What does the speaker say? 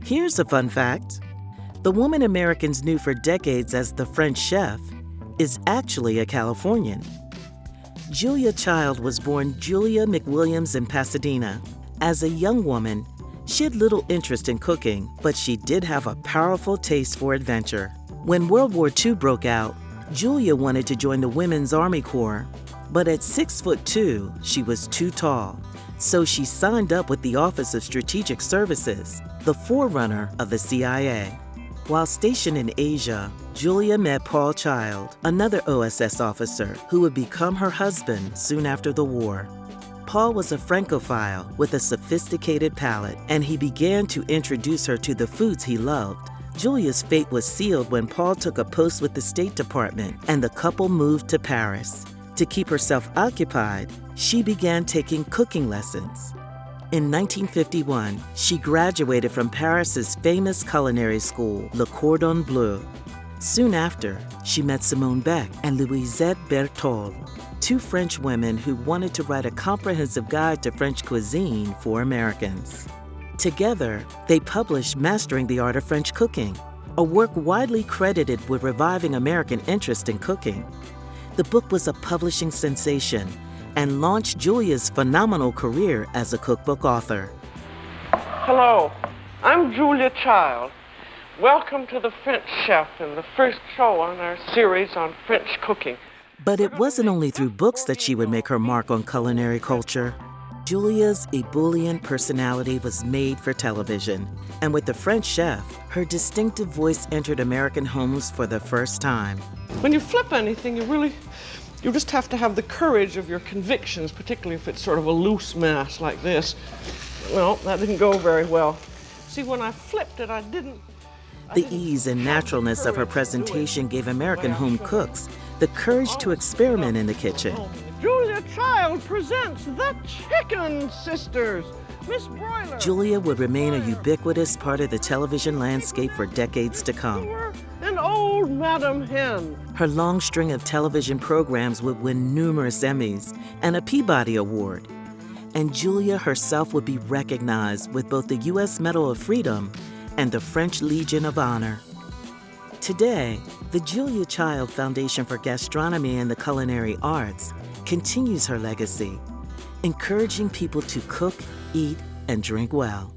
Here's a fun fact. The woman Americans knew for decades as the French chef is actually a Californian. Julia Child was born Julia McWilliams in Pasadena. As a young woman, she had little interest in cooking, but she did have a powerful taste for adventure. When World War II broke out, Julia wanted to join the Women's Army Corps, but at 6'2", she was too tall. So she signed up with the Office of Strategic Services, the forerunner of the CIA. While stationed in Asia, Julia met Paul Child, another OSS officer who would become her husband soon after the war. Paul was a Francophile with a sophisticated palate, and he began to introduce her to the foods he loved. Julia's fate was sealed when Paul took a post with the State Department and the couple moved to Paris. To keep herself occupied, she began taking cooking lessons. In 1951, she graduated from Paris's famous culinary school, Le Cordon Bleu. Soon after, she met Simone Beck and Louisette Bertholle, two French women who wanted to write a comprehensive guide to French cuisine for Americans. Together, they published Mastering the Art of French Cooking, a work widely credited with reviving American interest in cooking. The book was a publishing sensation and launched Julia's phenomenal career as a cookbook author. Hello, I'm Julia Child. Welcome to The French Chef and the first show on our series on French cooking. But it wasn't only through books that she would make her mark on culinary culture. Julia's ebullient personality was made for television, and with The French Chef, her distinctive voice entered American homes for the first time. When you flip anything, you just have to have the courage of your convictions, particularly if it's sort of a loose mass like this. Well, that didn't go very well. See, when I flipped it, I didn't. The ease and naturalness of her presentation gave American home cooks the courage to experiment in the kitchen. Julia Child presents The Chicken Sisters, Miss Broiler. Julia would remain a ubiquitous part of the television landscape for decades to come. And old Madam Hen. Her long string of television programs would win numerous Emmys and a Peabody Award. And Julia herself would be recognized with both the U.S. Medal of Freedom and the French Legion of Honor. Today, the Julia Child Foundation for Gastronomy and the Culinary Arts continues her legacy, encouraging people to cook, eat, and drink well.